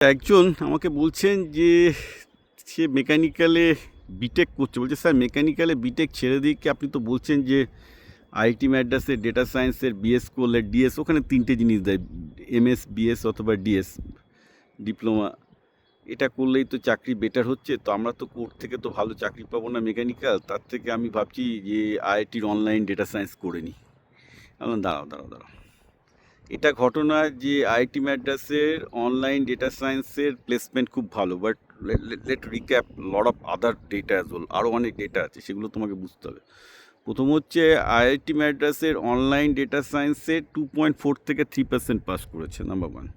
একজন আমাকে বলছেন যে সে মেকানিক্যালে বিটেক করছে, বলছে স্যার মেকানিক্যালে বিটেক ছেড়ে দিয়ে কি আপনি তো বলছেন যে আইআইটি ম্যাড্রাসে ডেটা সায়েন্সের বিএস করলে ডিএস, ওখানে তিনটে জিনিস দেয়, এমএস বিএস অথবা ডিএস ডিপ্লোমা, এটা করলেই তো চাকরি বেটার হচ্ছে। তো আমরা তো কোর্ট থেকে তো ভালো চাকরি পাবো না মেকানিক্যাল, তার থেকে আমি ভাবছি যে আইআইটির অনলাইন ডেটা সায়েন্স করে নিই। দাঁড়াও, এটা ঘটনা যে আইআইটি ম্যাড্রাসের অনলাইন ডেটা সায়েন্সের প্লেসমেন্ট খুব ভালো, but let recap lot of other data as well, আরও অনেক ডেটা আছে, সেগুলো তোমাকে বুঝতে হবে। প্রথম হচ্ছে আইআইটি ম্যাড্রাসের অনলাইন ডেটা সায়েন্সে 2.4 থেকে 3% পাস করেছে, নাম্বার ওয়ান।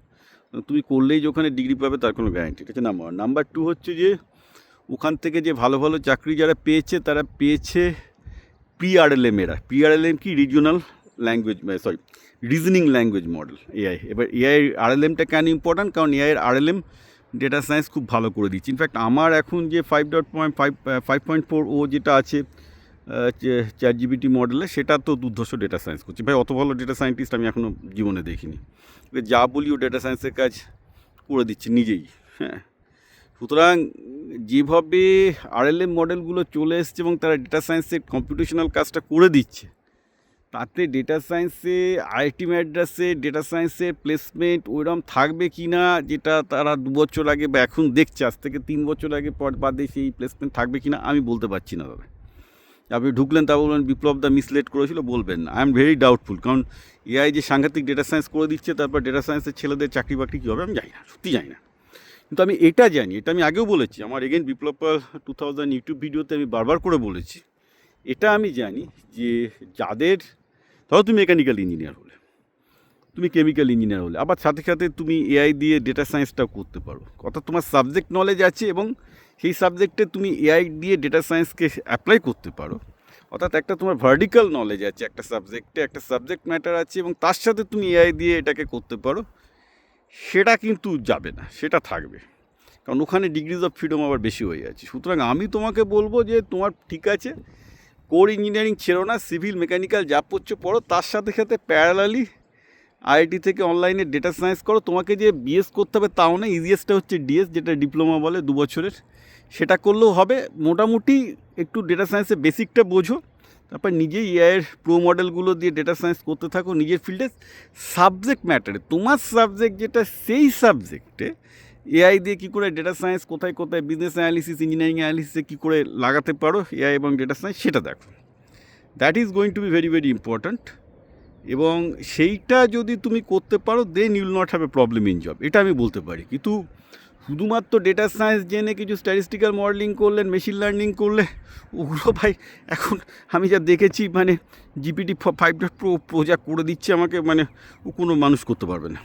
তুমি করলেই যে ওখানে ডিগ্রি পাবে তার কোনো গ্যারান্টি, এটা হচ্ছে নাম্বার ওয়ান। নাম্বার টু হচ্ছে যে ওখান থেকে যে ভালো ভালো চাকরি যারা পেয়েছে তারা পেয়েছে PRLM এরা। PRLM কি? Regional language, sorry reasoning language model, AI. এবার এআই RLMটা কেন ইম্পর্ট্যান্ট? কারণ এআইয়ের RLM ডেটা সায়েন্স খুব ভালো করে দিচ্ছে। ইনফ্যাক্ট আমার এখন যে 5.4 যেটা আছে ChatGPT মডেলে, সেটা তো দুর্ধর্ষ ডেটা সায়েন্স করছে। ভাই অত ভালো ডেটা সায়েন্টিস্ট আমি এখনও জীবনে দেখিনি। যা বলি ও ডেটা সায়েন্সের কাজ করে দিচ্ছে নিজেই। হ্যাঁ, সুতরাং যেভাবে RLM মডেলগুলো চলে এসছে এবং তারা ডেটা সায়েন্সের কম্পিউটেশনাল কাজটা করে দিচ্ছে, তাতে ডেটা সায়েন্সে আইআইটি ম্যাড্রাসে ডেটা সায়েন্সের প্লেসমেন্ট ওইরকম থাকবে কি না, যেটা তারা 2 বছর আগে বা এখন দেখছে, আজ থেকে 3 বছর আগে পর বাদে সেই প্লেসমেন্ট থাকবে কি না আমি বলতে পারছি না দাদা। আপনি ঢুকলেন তা বলবেন বিপ্লব দা মিসলেড করেছিল, বলবেন না। আই এম ভেরি ডাউটফুল, কারণ এআই যে সাংঘাতিক ডেটা সায়েন্স করে দিচ্ছে, তারপর ডেটা সায়েন্সের ছেলেদের চাকরি বাকরি কী হবে আমি জানি না, সত্যি জানি না। কিন্তু আমি এটা জানি, এটা আমি আগেও বলেছি, আমার এগেন বিপ্লব 2000 ইউটিউব ভিডিওতে আমি বারবার করে বলেছি, এটা আমি জানি যে যাদের, ধরো তুমি মেকানিক্যাল ইঞ্জিনিয়ার হলে, তুমি কেমিক্যাল ইঞ্জিনিয়ার হলে, আবার সাথে সাথে তুমি এআই দিয়ে ডেটা সায়েন্সটাও করতে পারো, অর্থাৎ তোমার সাবজেক্ট নলেজ আছে এবং সেই সাবজেক্টে তুমি এআই দিয়ে ডেটা সায়েন্সকে অ্যাপ্লাই করতে পারো, অর্থাৎ একটা তোমার ভার্টিক্যাল নলেজ আছে একটা সাবজেক্টে, একটা সাবজেক্ট ম্যাটার আছে এবং তার সাথে তুমি এআই দিয়ে এটাকে করতে পারো, সেটা কিন্তু যাবে না, সেটা থাকবে, কারণ ওখানে ডিগ্রিজ অফ ফ্রিডম আবার বেশি হয়ে যাচ্ছে। সুতরাং আমি তোমাকে বলবো যে তোমার ঠিক আছে, কোর ইঞ্জিনিয়ারিং ছেড়ো না, সিভিল মেকানিক্যাল যা পড়ছো পড়ো, তার সাথে সাথে প্যারালালি আইআইটি থেকে অনলাইনে ডেটা সায়েন্স করো। তোমাকে যে বিএস করতে হবে তাও না, ইজিয়েস্টটা হচ্ছে ডিএস, যেটা ডিপ্লোমা বলে 2 বছরের, সেটা করলেও হবে। মোটামুটি একটু ডেটা সায়েন্সের বেসিকটা বোঝো, তারপর নিজেই এআইয়ের প্রো মডেলগুলো দিয়ে ডেটা সায়েন্স করতে থাকো নিজের ফিল্ডে। সাবজেক্ট ম্যাটারে, তোমার সাবজেক্ট যেটা, সেই সাবজেক্টে এআই দিয়ে কী করে ডেটা সায়েন্স কোথায় কোথায় বিজনেস অ্যানালিসিস, ইঞ্জিনিয়ারিং অ্যানালিসিসে কী করে লাগাতে পারো এআই এবং ডেটা সায়েন্স, সেটা দেখো। That is going to be very very important. এবং সেইটা যদি তুমি করতে পারো, then you will not have a problem in job, এটা আমি বলতে পারি। কিন্তু শুধুমাত্র ডেটা সায়েন্স জেনে কিছু স্ট্যাটিস্টিক্যাল মডেলিং করলেন, মেশিন লার্নিং করলে, ওগুলো ভাই এখন আমি যা দেখেছি, মানে GPT 5.4 যা করে দিচ্ছে আমাকে, মানে ও কোনো মানুষ করতে পারবে না।